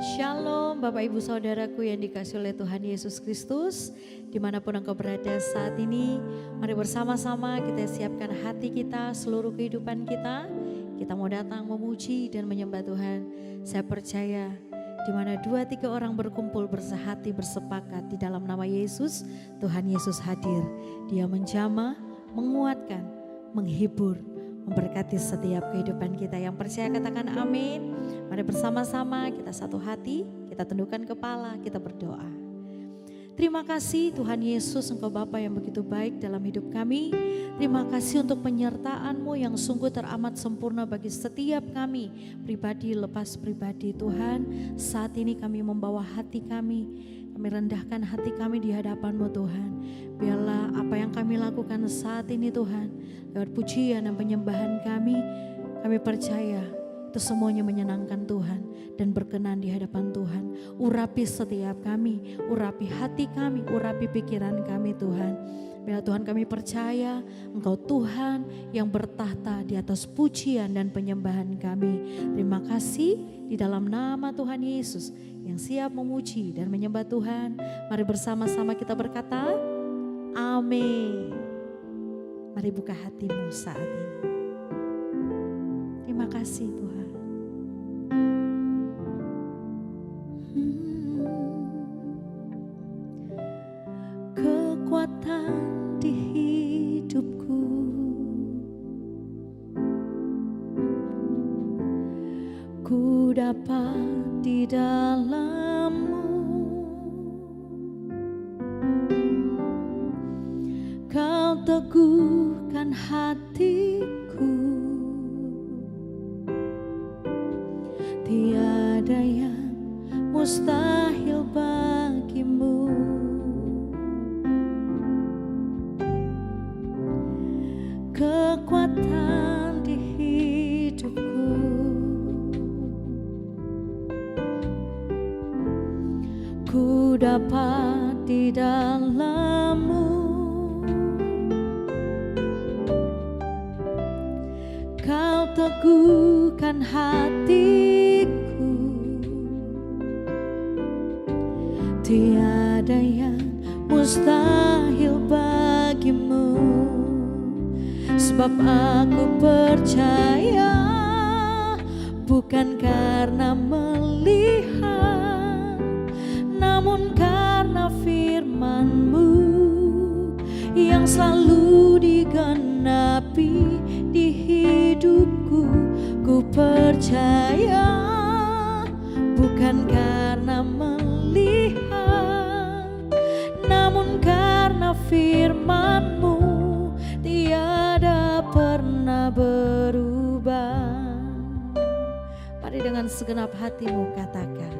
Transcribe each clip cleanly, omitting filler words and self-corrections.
Shalom Bapak Ibu Saudaraku yang dikasihi oleh Tuhan Yesus Kristus. Dimanapun engkau berada saat ini, mari bersama-sama kita siapkan hati kita, seluruh kehidupan kita. Kita mau datang memuji dan menyembah Tuhan. Saya percaya di mana 2-3 orang berkumpul bersehati bersepakat di dalam nama Yesus, Tuhan Yesus hadir. Dia menjamah, menguatkan, menghibur, memberkati setiap kehidupan kita. Yang percaya katakan amin. Mari bersama-sama kita satu hati, kita tundukkan kepala, kita berdoa. Terima kasih Tuhan Yesus, Engkau Bapa yang begitu baik dalam hidup kami. Terima kasih untuk penyertaan-Mu yang sungguh teramat sempurna bagi setiap kami, pribadi lepas pribadi. Tuhan, saat ini kami membawa hati kami rendahkan hati kami di hadapan-Mu Tuhan. Biarlah apa yang kami lakukan saat ini Tuhan, lewat pujian dan penyembahan kami percaya itu semuanya menyenangkan Tuhan dan berkenan di hadapan Tuhan. Urapi setiap kami, urapi hati kami, urapi pikiran kami Tuhan. Bila Tuhan kami percaya Engkau Tuhan yang bertahta di atas pujian dan penyembahan kami. Terima kasih di dalam nama Tuhan Yesus yang siap memuji dan menyembah Tuhan. Mari bersama-sama kita berkata, amin. Mari buka hatimu saat ini. Terima kasih Tuhan. Kekuatan di hidupku, ku dapat di dalam-Mu. Kau teguhkan hatiku, tiada yang mustahil bagimu. Kekuatan di hidupku, ku dapat di dalam-Mu. Kau teguhkan hatiku, tiada yang mustahil bagimu. Sebab aku percaya bukan karena melihat, namun karena firman-Mu yang selalu digenapi di hidupku. Ku percaya bukan karena melihat, namun karena firman-Mu tiada pernah berubah. Mari dengan segenap hatimu katakan,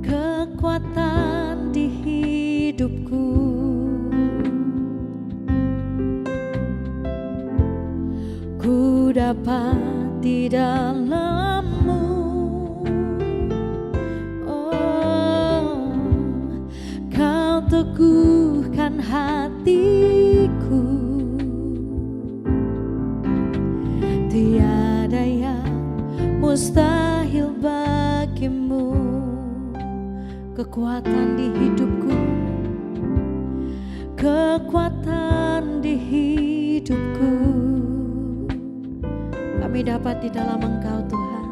kekuatan di hidupku, ku dapat di dalam-Mu. Kau teguhkan hatiku, tiada yang mustahil bagimu. Kekuatan di hidupku, kekuatan di hidupku, kami dapat di dalam Engkau Tuhan.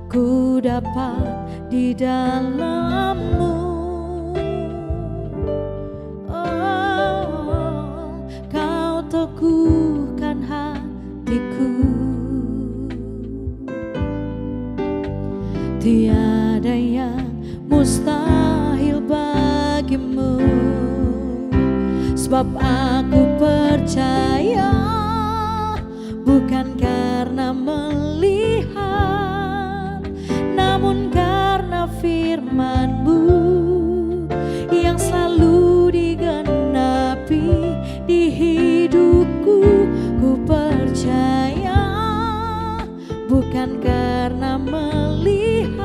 Ku dapat di dalam-Mu. Teguhkan hatiku, tiada yang mustahil bagimu. Sebab aku percaya bukan karena melihat, namun karena firman-Mu yang selalu digenapi di hidupku. Ku percaya bukan karena melihat,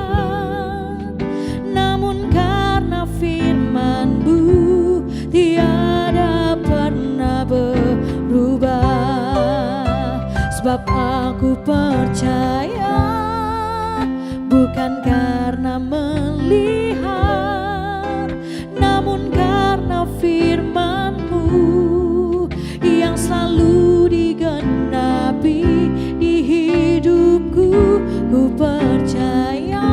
namun karena firman-Mu tiada pernah Sebab aku percaya bukan karena melihat, namun karena firman-Mu yang selalu digenapi di hidupku. Ku percaya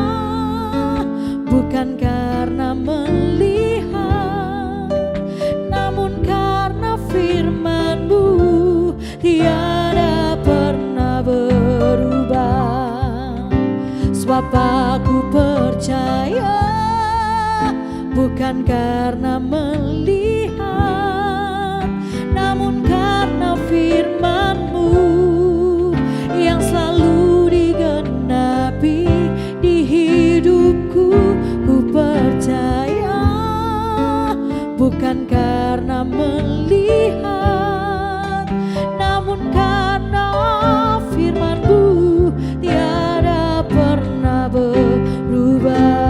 bukan karena melihat, namun karena firman-Mu tiada pernah berubah. Sebab aku percaya bukan karena melihat, namun karena firman-Mu yang selalu digenapi di hidupku. Ku percaya bukan karena melihat, namun karena firman-Mu tiada pernah berubah.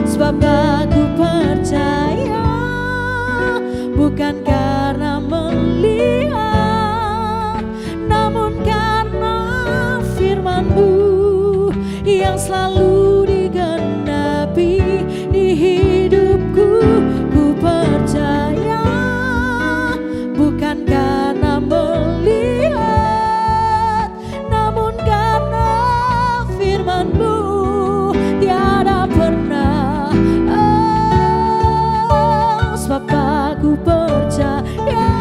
Sebab aku percaya bukan karena melihat, namun karena firman-Mu yang selalu digenapi di hidupku. Ku percaya bukan karena melihat, namun karena firman-Mu tiada pernah. Sebab aku percaya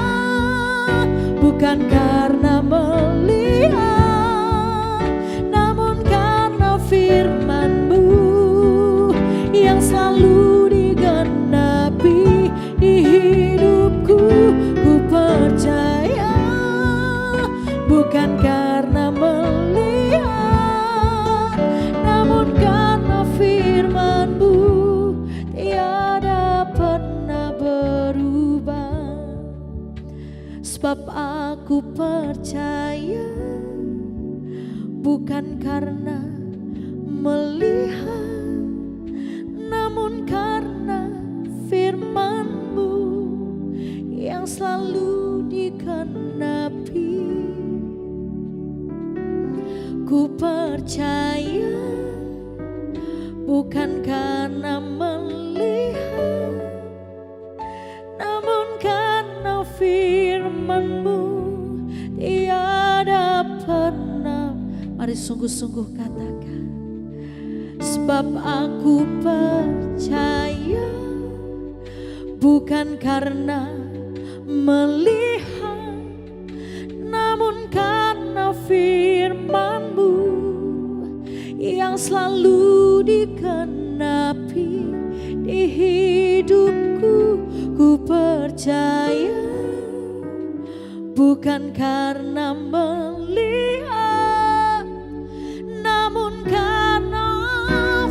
bukan karena melihat, namun karena firman-Mu yang selalu digenapi di hidupku. Ku percaya bukan karena melihat, namun karena firman-Mu tiada pernah berubah. Sebab aku percaya bukan karena melihat, namun karena firman-Mu yang selalu digenapi. Ku percaya bukan karena melihat, namun karena firman-Mu tiada pernah. Mari sungguh-sungguh katakan. Sebab aku percaya bukan karena melihat, namun karena firman-Mu yang selalu digenapi di hidupku. Ku percaya bukan karena melihat, namun karena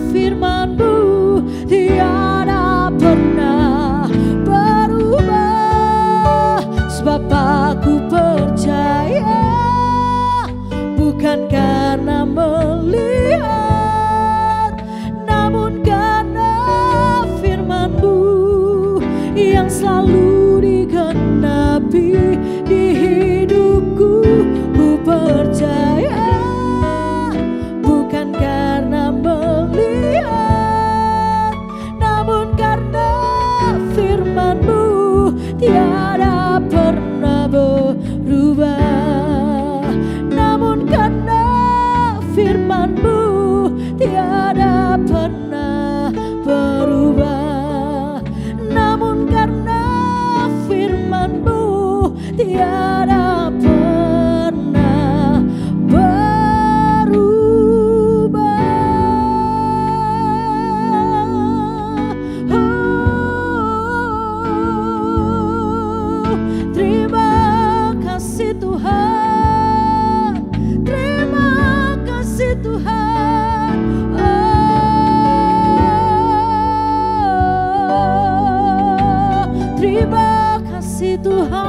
firman-Mu tiada pernah berubah. Sebab aku percaya bukan karena melihat, namun karena firman-Mu yang selalu digenapi di hidupku. Ku percaya bukan karena melihat, namun karena firman-Mu tiada pernah berubah. Namun karena firman-Mu tiada pernah berubah. Namun karena firman-Mu tiada pernah berubah. Terima kasih Tuhan, terima kasih Tuhan. Terima kasih Tuhan,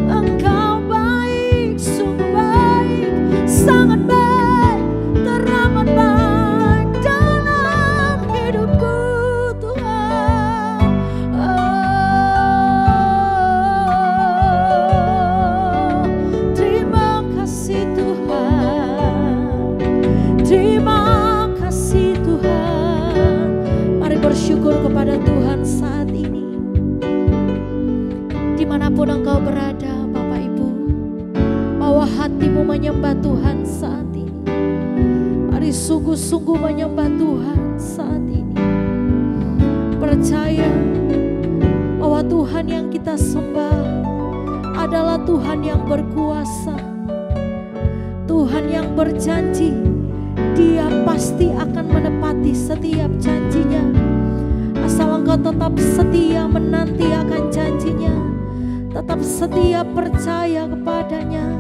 Engkau baik, sungguh baik, sangat baik, teramat baik dalam hidupku Tuhan. bersyukur kepada Tuhan saat ini. Dimanapun engkau berada Bapak Ibu, bahwa hatimu menyembah Tuhan saat ini. Mari sungguh-sungguh menyembah Tuhan saat ini. Percaya bahwa Tuhan yang kita sembah adalah Tuhan yang berkuasa, Tuhan yang berjanji. Dia pasti akan menepati setiap janjinya. Asal engkau tetap setia menanti akan janjinya, tetap setia percaya kepadanya,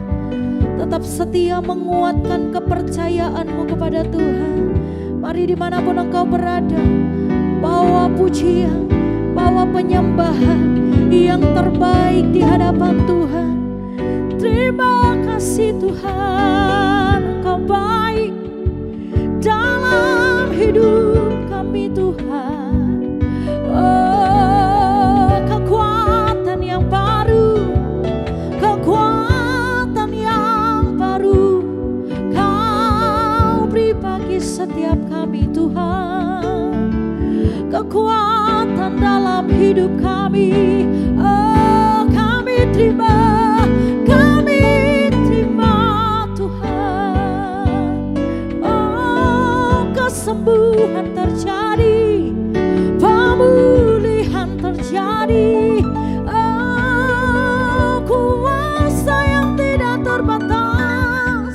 tetap setia menguatkan kepercayaanmu kepada Tuhan. Mari dimanapun engkau berada, bawa pujian, bawa penyembahan yang terbaik di hadapan Tuhan. Terima kasih Tuhan, Engkau baik dalam hidup kami Tuhan. Oh, kekuatan yang baru, kekuatan yang baru Kau beri bagi setiap kami Tuhan. Kekuatan dalam hidup kami, oh kami terima Tuhan. Oh, kesembuhan terjadi, pemulihan terjadi. Oh, kuasa yang tidak terbatas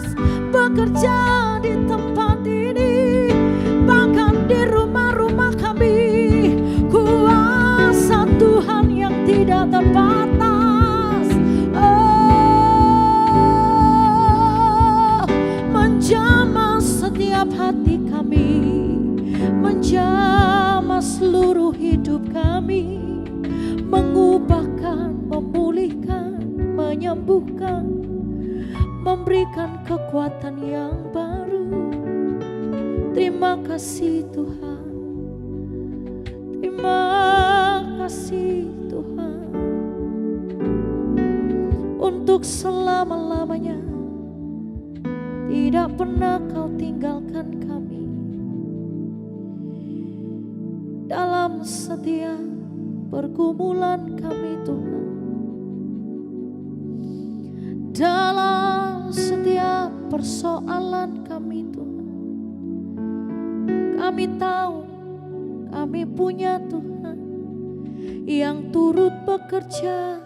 bekerja di tempat ini, bahkan di rumah-rumah kami. Kuasa Tuhan yang tidak terbatas, oh, menjamah setiap hati kami, menjamah seluruh hidup kami, mengubahkan, memulihkan, menyembuhkan, memberikan kekuatan yang baru. Terima kasih Tuhan, terima kasih Tuhan, untuk selama-lamanya tidak pernah Kau tinggalkan kami. Dalam setiap pergumulan kami Tuhan, dalam setiap persoalan kami Tuhan, kami tahu kami punya Tuhan yang turut bekerja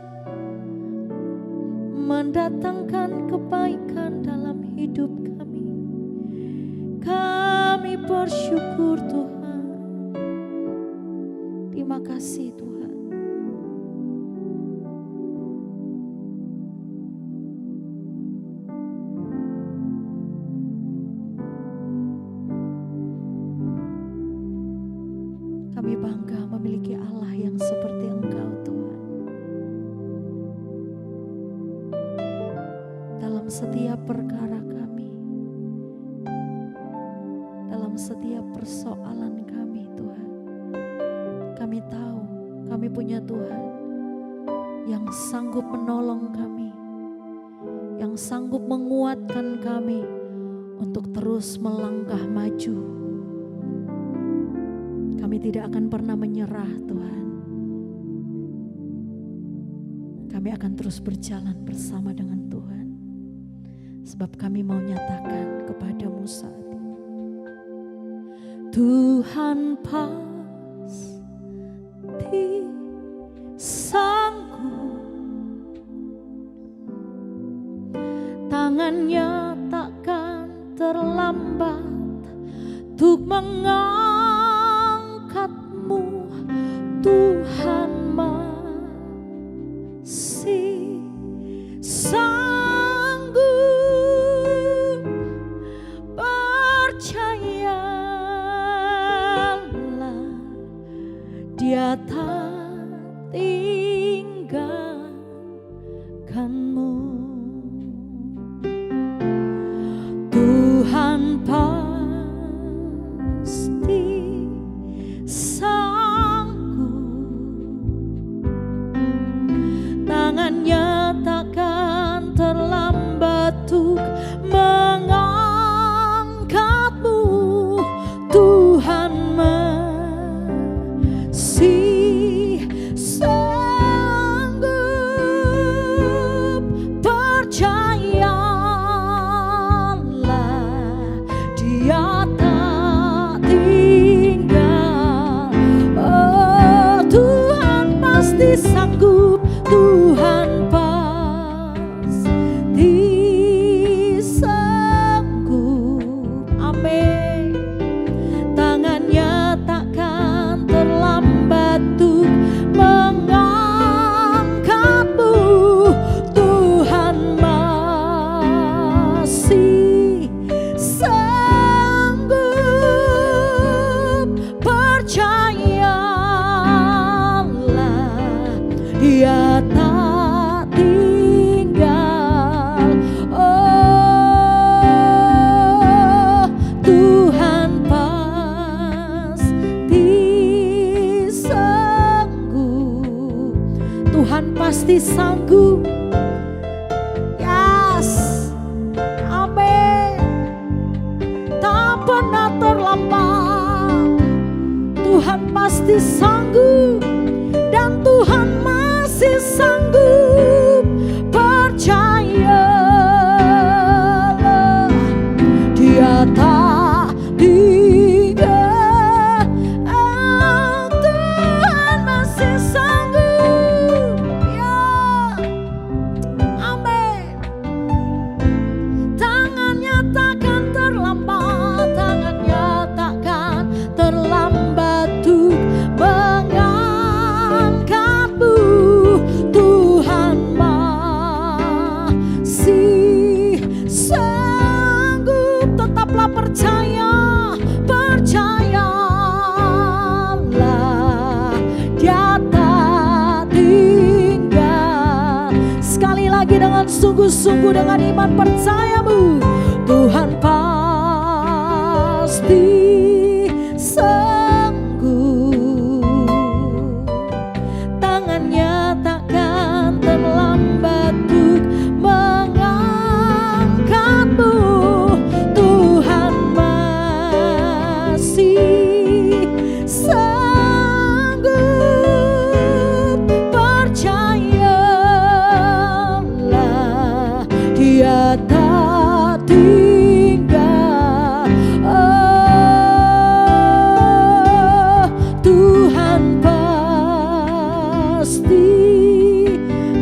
mendatangkan kebaikan dalam hidup kami. Kami bersyukur Tuhan. Terima kasih Tuhan. Kami bangga memiliki Allah yang seperti Engkau Tuhan. Dalam setiap perkara kami, dalam setiap persoalan kami Tuhan, kami tahu kami punya Tuhan yang sanggup menolong kami, yang sanggup menguatkan kami untuk terus melangkah maju. Kami tidak akan pernah menyerah Tuhan. Kami akan terus berjalan bersama dengan Tuhan. Sebab kami mau nyatakan kepadamu saat ini, Tuhan pasti sanggup, tangannya takkan terlambat untuk mengangkatmu. Tuhan masih sanggup, percayalah Dia tak tinggalkanmu. Tuhan pasti tangannya takkan terlambat untuk mengangkatmu. Tuhan pasti sanggup. Yes, amin. Tak pernah terlambat, Tuhan pasti sanggup, dan Tuhan masih sanggup. Percayalah, Dia tak tinggal. Tuhan masih sanggup. Ya, amin. Tangannya takkan terlambat, tangannya takkan terlambat untuk mengangkatmu. Tuhan masih sanggup. Tetaplah percaya, percayalah, Dia tak tinggal. Sekali lagi dengan sungguh-sungguh, dengan iman percayamu, Tuhan pasti sanggup. Tangannya takkan terlambat untuk mengangkatmu. Tuhan masih sanggup. Percayalah, Dia tak tinggal. Oh, Tuhan pasti.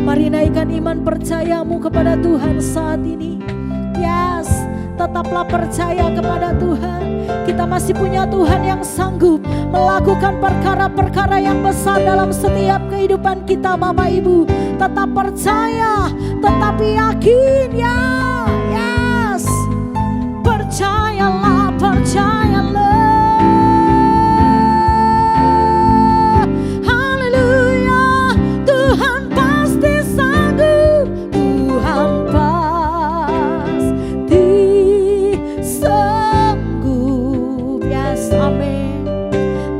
Mari naikkan iman percayamu kepada Tuhan saat ini. Yes, tetaplah percaya kepada Tuhan. Kita masih punya Tuhan yang sanggup melakukan perkara-perkara yang besar dalam setiap kehidupan kita, Bapak Ibu. Tetap percaya, tetapi yakin ya. Yes, percayalah, percayalah. Haleluya, Tuhan pasti sanggup. Tuhan pasti sanggup. Yes, amin.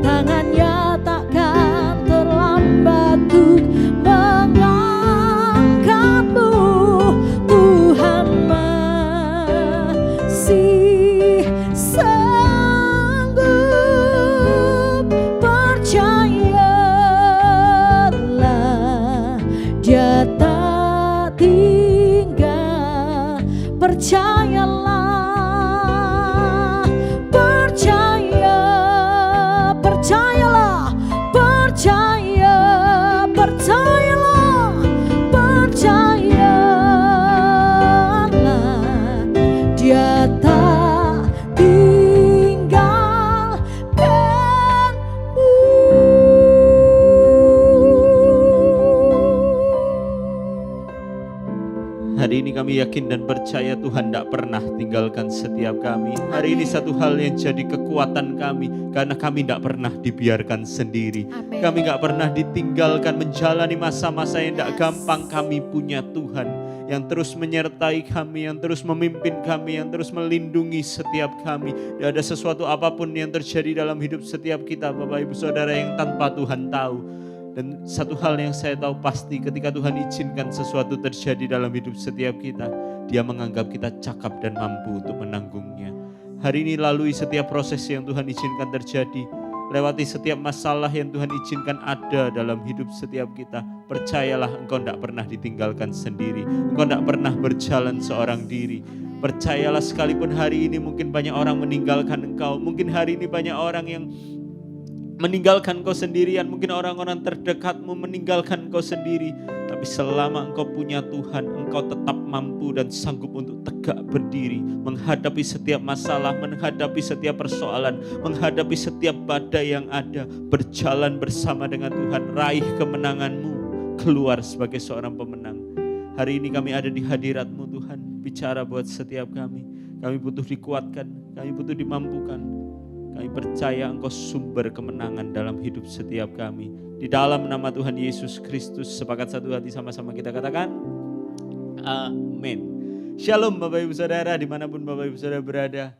Tangannya takkan terlambat untuk mengangkatmu. Tuhan masih sanggup. Percayalah, Dia tak tinggal. Percayalah, percaya, percayalah, percaya, percayalah, percayalah, Dia tak tinggalkanmu. Hari ini kami yakin dan percaya Tuhan tidak pernah tinggalkan setiap kami. Hari ini satu hal yang jadi kekuatan kami, karena kami tidak pernah dibiarkan sendiri. Amin. Kami tidak pernah ditinggalkan menjalani masa-masa yang tidak gampang. Kami punya Tuhan yang terus menyertai kami, yang terus memimpin kami, yang terus melindungi setiap kami. Tidak ada sesuatu apapun yang terjadi dalam hidup setiap kita, Bapak Ibu Saudara, yang tanpa Tuhan tahu. Dan satu hal yang saya tahu pasti, ketika Tuhan izinkan sesuatu terjadi dalam hidup setiap kita, Dia menganggap kita cakap dan mampu untuk menanggungnya. Hari ini lalui setiap proses yang Tuhan izinkan terjadi, lewati setiap masalah yang Tuhan izinkan ada dalam hidup setiap kita. Percayalah, engkau tidak pernah ditinggalkan sendiri. Engkau tidak pernah berjalan seorang diri. Percayalah, sekalipun hari ini mungkin banyak orang meninggalkan engkau. Mungkin hari ini banyak orang yang meninggalkan kau sendirian, mungkin orang-orang terdekatmu meninggalkan kau sendiri. Tapi selama engkau punya Tuhan, engkau tetap mampu dan sanggup untuk tegak berdiri, menghadapi setiap masalah, menghadapi setiap persoalan, menghadapi setiap badai yang ada. Berjalan bersama dengan Tuhan, raih kemenanganmu, keluar sebagai seorang pemenang. Hari ini kami ada di hadirat-Mu Tuhan, bicara buat setiap kami. Kami butuh dikuatkan, kami butuh dimampukan. Kami percaya Engkau sumber kemenangan dalam hidup setiap kami. Di dalam nama Tuhan Yesus Kristus, sepakat satu hati sama-sama kita katakan, amin. Shalom Bapak Ibu Saudara, dimanapun Bapak Ibu Saudara berada.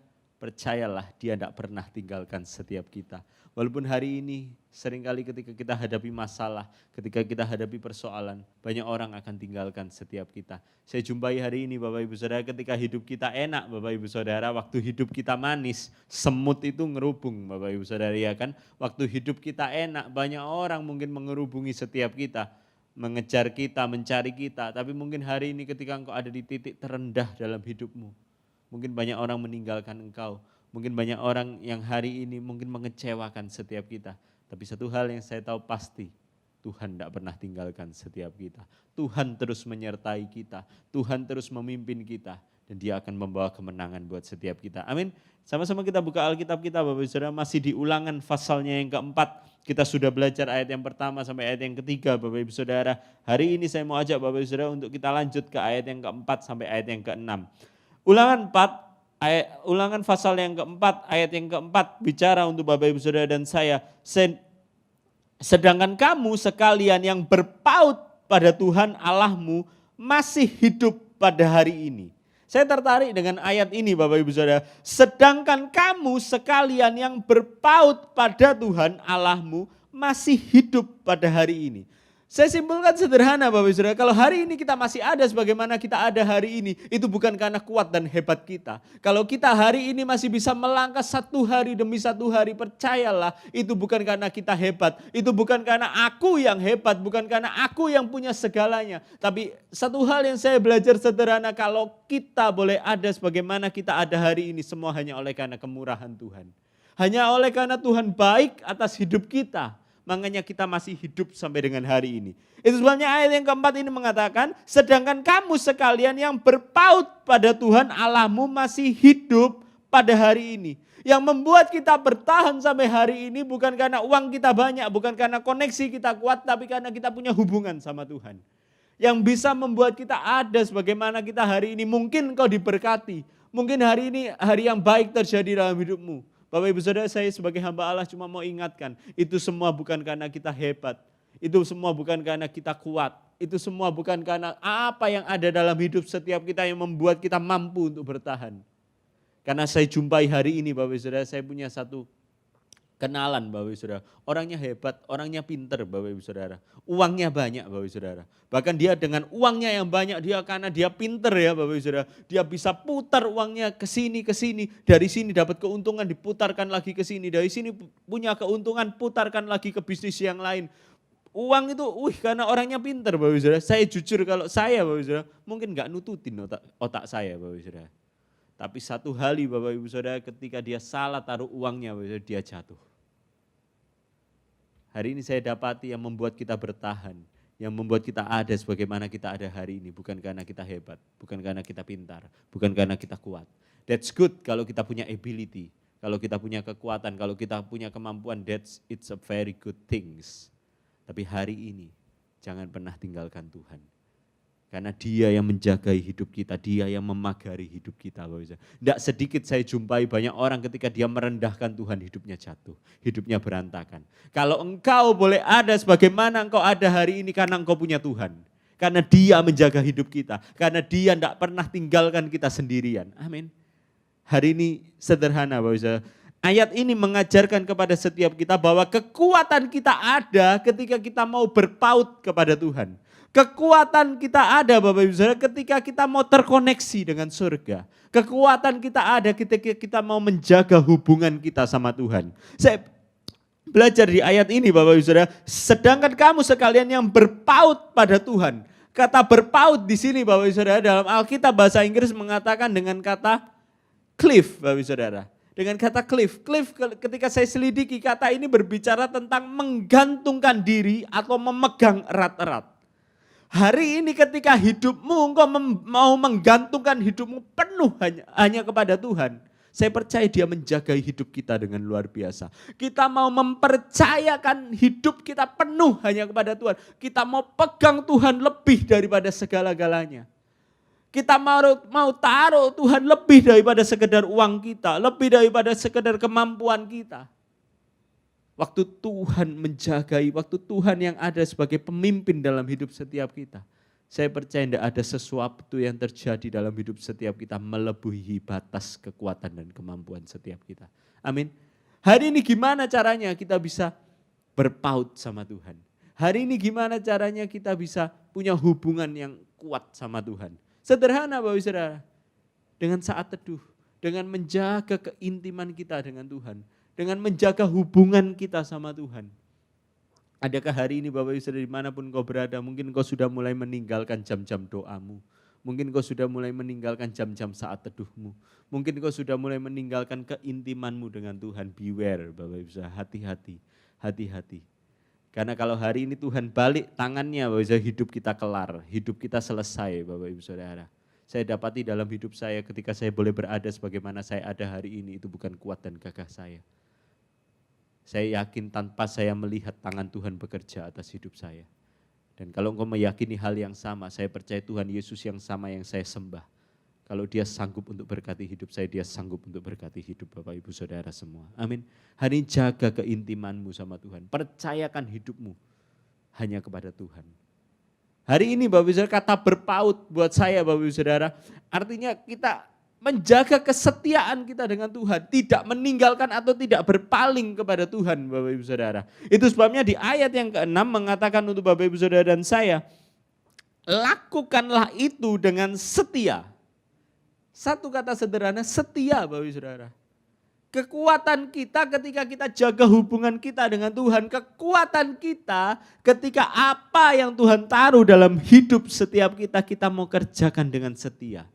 percayalah dia tidak pernah tinggalkan setiap kita. Walaupun hari ini seringkali ketika kita hadapi masalah, ketika kita hadapi persoalan, banyak orang akan tinggalkan setiap kita. Saya jumpai hari ini Bapak Ibu Saudara, ketika hidup kita enak Bapak Ibu Saudara, waktu hidup kita manis, semut itu ngerubung Bapak Ibu Saudara, ya kan? Waktu hidup kita enak, banyak orang mungkin mengerubungi setiap kita, mengejar kita, mencari kita. Tapi mungkin hari ini ketika engkau ada di titik terendah dalam hidupmu, mungkin banyak orang meninggalkan engkau. Mungkin banyak orang yang hari ini mungkin mengecewakan setiap kita. Tapi satu hal yang saya tahu pasti, Tuhan tidak pernah tinggalkan setiap kita. Tuhan terus menyertai kita, Tuhan terus memimpin kita. Dan dia akan membawa kemenangan buat setiap kita. Amin. Sama-sama kita buka Alkitab kita Bapak Ibu Saudara, masih di Ulangan pasalnya yang keempat. Kita sudah belajar ayat yang pertama sampai ayat yang ketiga Bapak Ibu Saudara. Hari ini saya mau ajak Bapak Ibu Saudara untuk kita lanjut ke ayat yang keempat sampai ayat yang keenam. Ulangan pasal yang keempat, ayat yang keempat bicara untuk Bapak Ibu Saudara dan saya. Sedangkan kamu sekalian yang berpaut pada Tuhan Allahmu masih hidup pada hari ini. Saya tertarik dengan ayat ini Bapak Ibu Saudara. Sedangkan kamu sekalian yang berpaut pada Tuhan Allahmu masih hidup pada hari ini. Saya simpulkan sederhana Bapak Ibu Saudara, kalau hari ini kita masih ada sebagaimana kita ada hari ini, itu bukan karena kuat dan hebat kita. Kalau kita hari ini masih bisa melangkah satu hari demi satu hari, percayalah itu bukan karena kita hebat, itu bukan karena aku yang hebat, bukan karena aku yang punya segalanya. Tapi satu hal yang saya belajar sederhana, kalau kita boleh ada sebagaimana kita ada hari ini, semua hanya oleh karena kemurahan Tuhan. Hanya oleh karena Tuhan baik atas hidup kita. Makanya kita masih hidup sampai dengan hari ini. Itu sebabnya ayat yang keempat ini mengatakan, sedangkan kamu sekalian yang berpaut pada Tuhan Allahmu masih hidup pada hari ini. Yang membuat kita bertahan sampai hari ini bukan karena uang kita banyak, bukan karena koneksi kita kuat, tapi karena kita punya hubungan sama Tuhan. Yang bisa membuat kita ada sebagaimana kita hari ini. Mungkin kau diberkati, mungkin hari ini hari yang baik terjadi dalam hidupmu. Bapak Ibu Saudara, saya sebagai hamba Allah cuma mau ingatkan, itu semua bukan karena kita hebat, itu semua bukan karena kita kuat, itu semua bukan karena apa yang ada dalam hidup setiap kita yang membuat kita mampu untuk bertahan. Karena saya jumpai hari ini Bapak Ibu Saudara, saya punya satu kenalan Bapak Ibu Saudara, orangnya hebat, orangnya pinter Bapak Ibu Saudara, uangnya banyak Bapak Ibu Saudara. Bahkan dia dengan uangnya yang banyak, karena dia pinter ya Bapak Ibu Saudara, dia bisa putar uangnya ke sini, dari sini dapat keuntungan diputarkan lagi ke sini, dari sini punya keuntungan putarkan lagi ke bisnis yang lain. Uang itu, karena orangnya pinter Bapak Ibu Saudara. Saya jujur kalau saya Bapak Ibu Saudara, mungkin gak nututin otak saya Bapak Ibu Saudara. Tapi satu hal Bapak Ibu Saudara, ketika dia salah taruh uangnya Bapak Ibu Saudara, dia jatuh. Hari ini saya dapati yang membuat kita bertahan, yang membuat kita ada sebagaimana kita ada hari ini, bukan karena kita hebat, bukan karena kita pintar, bukan karena kita kuat. That's good kalau kita punya ability, kalau kita punya kekuatan, kalau kita punya kemampuan, it's a very good things. Tapi hari ini jangan pernah tinggalkan Tuhan. Karena dia yang menjaga hidup kita, dia yang memagari hidup kita. Tidak sedikit saya jumpai banyak orang ketika dia merendahkan Tuhan, hidupnya jatuh, hidupnya berantakan. Kalau engkau boleh ada sebagaimana engkau ada hari ini karena engkau punya Tuhan. Karena dia menjaga hidup kita, karena dia tidak pernah tinggalkan kita sendirian. Amin. Hari ini sederhana Bapak Ibu. Ayat ini mengajarkan kepada setiap kita bahwa kekuatan kita ada ketika kita mau berpaut kepada Tuhan. Kekuatan kita ada Bapak Ibu Saudara ketika kita mau terkoneksi dengan surga. Kekuatan kita ada ketika kita mau menjaga hubungan kita sama Tuhan. Saya belajar di ayat ini Bapak Ibu Saudara, sedangkan kamu sekalian yang berpaut pada Tuhan. Kata berpaut di sini Bapak Ibu Saudara dalam Alkitab bahasa Inggris mengatakan dengan kata cliff Bapak Ibu Saudara. Dengan kata cliff. Cliff ketika saya selidiki kata ini berbicara tentang menggantungkan diri atau memegang erat-erat. Hari ini ketika hidupmu engkau mau menggantungkan hidupmu penuh hanya kepada Tuhan. Saya percaya dia menjaga hidup kita dengan luar biasa. Kita mau mempercayakan hidup kita penuh hanya kepada Tuhan. Kita mau pegang Tuhan lebih daripada segala-galanya. Kita mau taruh Tuhan lebih daripada sekedar uang kita. Lebih daripada sekedar kemampuan kita. Waktu Tuhan menjagai, waktu Tuhan yang ada sebagai pemimpin dalam hidup setiap kita. Saya percaya tidak ada sesuatu yang terjadi dalam hidup setiap kita melebihi batas kekuatan dan kemampuan setiap kita. Amin. Hari ini gimana caranya kita bisa berpaut sama Tuhan? Hari ini gimana caranya kita bisa punya hubungan yang kuat sama Tuhan? Sederhana Bapak Ibu Saudara. Dengan saat teduh, dengan menjaga keintiman kita dengan Tuhan, dengan menjaga hubungan kita sama Tuhan. Adakah hari ini Bapak Ibu Saudara dimanapun kau berada, mungkin kau sudah mulai meninggalkan jam-jam doamu. Mungkin kau sudah mulai meninggalkan jam-jam saat teduhmu. Mungkin kau sudah mulai meninggalkan keintimanmu dengan Tuhan. Beware Bapak Ibu Saudara, hati-hati, hati-hati. Karena kalau hari ini Tuhan balik tangannya Bapak Ibu Saudara, hidup kita kelar, hidup kita selesai Bapak Ibu Saudara. Saya dapati dalam hidup saya ketika saya boleh berada sebagaimana saya ada hari ini, itu bukan kuat dan gagah saya. Saya yakin tanpa saya melihat tangan Tuhan bekerja atas hidup saya. Dan kalau engkau meyakini hal yang sama, saya percaya Tuhan Yesus yang sama yang saya sembah. Kalau dia sanggup untuk berkati hidup saya, dia sanggup untuk berkati hidup Bapak Ibu Saudara semua. Amin. Hari ini jaga keintimanmu sama Tuhan. Percayakan hidupmu hanya kepada Tuhan. Hari ini Bapak Ibu Saudara, kata berpaut buat saya Bapak Ibu Saudara, artinya kita menjaga kesetiaan kita dengan Tuhan, tidak meninggalkan atau tidak berpaling kepada Tuhan Bapak Ibu Saudara. Itu sebabnya di ayat yang ke-6 mengatakan untuk Bapak Ibu Saudara dan saya, lakukanlah itu dengan setia. Satu kata sederhana, setia Bapak Ibu Saudara. Kekuatan kita ketika kita jaga hubungan kita dengan Tuhan, kekuatan kita ketika apa yang Tuhan taruh dalam hidup setiap kita, kita mau kerjakan dengan setia.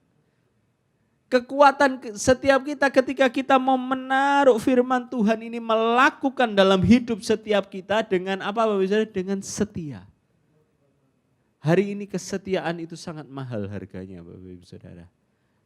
Kekuatan setiap kita ketika kita mau menaruh firman Tuhan ini melakukan dalam hidup setiap kita dengan apa Bapak Ibu Saudara? Dengan setia. Hari ini kesetiaan itu sangat mahal harganya Bapak Ibu Saudara.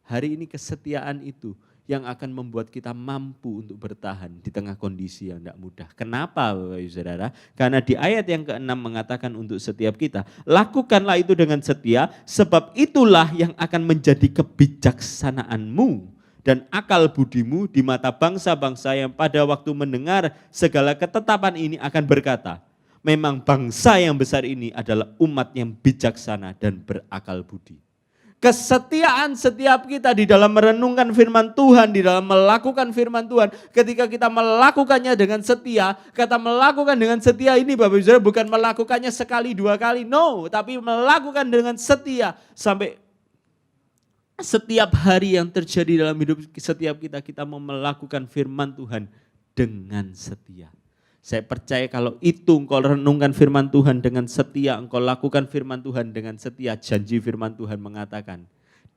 Hari ini kesetiaan itu yang akan membuat kita mampu untuk bertahan di tengah kondisi yang tidak mudah. Kenapa Bapak Ibu Saudara? Karena di ayat yang ke-6 mengatakan untuk setiap kita, lakukanlah itu dengan setia, sebab itulah yang akan menjadi kebijaksanaanmu dan akal budimu di mata bangsa-bangsa yang pada waktu mendengar segala ketetapan ini akan berkata, memang bangsa yang besar ini adalah umat yang bijaksana dan berakal budi. Kesetiaan setiap kita di dalam merenungkan firman Tuhan, di dalam melakukan firman Tuhan. Ketika kita melakukannya dengan setia, kata melakukan dengan setia ini Bapak Ibu Saudara bukan melakukannya sekali dua kali, no. Tapi melakukan dengan setia sampai setiap hari yang terjadi dalam hidup setiap kita, kita mau melakukan firman Tuhan dengan setia. Saya percaya kalau itu engkau renungkan firman Tuhan dengan setia, engkau lakukan firman Tuhan dengan setia, janji firman Tuhan mengatakan,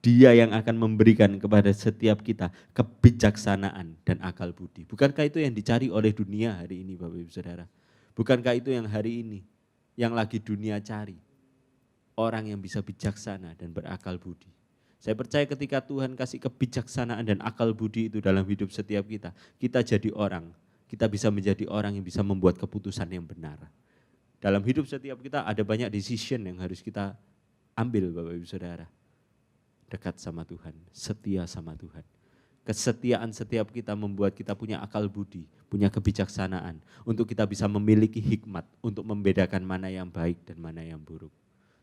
Dia yang akan memberikan kepada setiap kita kebijaksanaan dan akal budi. Bukankah itu yang dicari oleh dunia hari ini Bapak Ibu Saudara? Bukankah itu yang hari ini, yang lagi dunia cari? Orang yang bisa bijaksana dan berakal budi. Saya percaya ketika Tuhan kasih kebijaksanaan dan akal budi itu dalam hidup setiap kita, kita jadi orang. Kita bisa menjadi orang yang bisa membuat keputusan yang benar. Dalam hidup setiap kita ada banyak decision yang harus kita ambil Bapak Ibu Saudara. Dekat sama Tuhan, setia sama Tuhan. Kesetiaan setiap kita membuat kita punya akal budi, punya kebijaksanaan. Untuk kita bisa memiliki hikmat untuk membedakan mana yang baik dan mana yang buruk.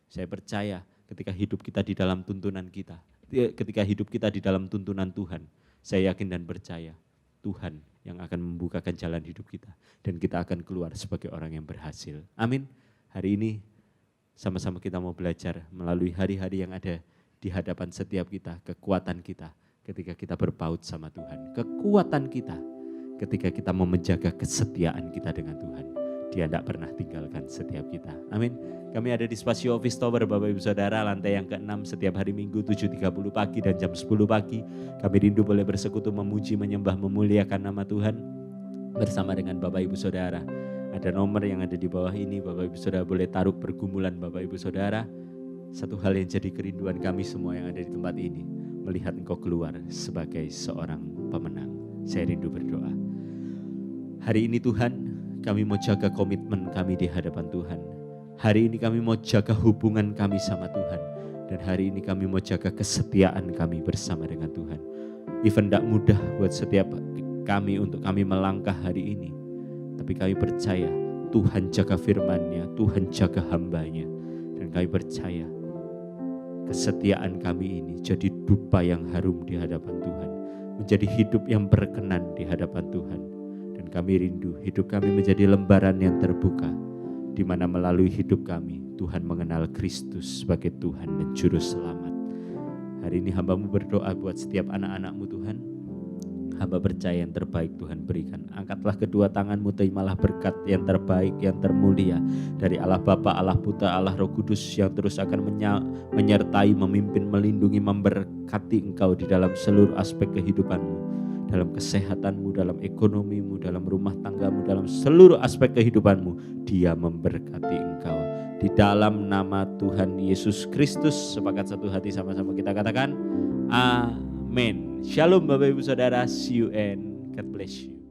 Saya percaya ketika hidup kita di dalam tuntunan kita, ketika hidup kita di dalam tuntunan Tuhan, saya yakin dan percaya Tuhan yang akan membukakan jalan hidup kita. Dan kita akan keluar sebagai orang yang berhasil. Amin. Hari ini sama-sama kita mau belajar melalui hari-hari yang ada di hadapan setiap kita. Kekuatan kita ketika kita berpaut sama Tuhan. Kekuatan kita ketika kita mau menjaga kesetiaan kita dengan Tuhan. Dia tidak pernah tinggalkan setiap kita. Amin. Kami ada di Spasio Office Tower Bapak Ibu Saudara, lantai yang ke-6 setiap hari Minggu 7.30 pagi dan jam 10 pagi. Kami rindu boleh bersekutu memuji, menyembah, memuliakan nama Tuhan bersama dengan Bapak Ibu Saudara. Ada nomor yang ada di bawah ini, Bapak Ibu Saudara boleh taruh pergumulan Bapak Ibu Saudara. Satu hal yang jadi kerinduan kami semua yang ada di tempat ini, melihat engkau keluar sebagai seorang pemenang. Saya rindu berdoa. Hari ini Tuhan, kami mau jaga komitmen kami di hadapan Tuhan. Hari ini kami mau jaga hubungan kami sama Tuhan. Dan hari ini kami mau jaga kesetiaan kami bersama dengan Tuhan. Even tidak mudah buat setiap kami untuk kami melangkah hari ini. Tapi kami percaya Tuhan jaga firman-Nya, Tuhan jaga hamba-Nya. Dan kami percaya kesetiaan kami ini jadi dupa yang harum di hadapan Tuhan, menjadi hidup yang berkenan di hadapan Tuhan. Dan kami rindu hidup kami menjadi lembaran yang terbuka, di mana melalui hidup kami Tuhan mengenal Kristus sebagai Tuhan dan Juru Selamat. Hari ini hamba-Mu berdoa buat setiap anak-anak-Mu Tuhan. Hamba percaya yang terbaik Tuhan berikan. Angkatlah kedua tangan-Mu, terimalah berkat yang terbaik, yang termulia dari Allah Bapa, Allah Putra, Allah Roh Kudus yang terus akan menyertai, memimpin, melindungi, memberkati engkau di dalam seluruh aspek kehidupan-Mu, dalam kesehatan-Mu, dalam ekonomi-Mu, dalam rumah tangga-Mu, dalam seluruh aspek kehidupan-Mu. Dia memberkati engkau. Di dalam nama Tuhan Yesus Kristus, sepakat satu hati sama-sama kita katakan, amin. Shalom Bapak Ibu Saudara, see you and God bless you.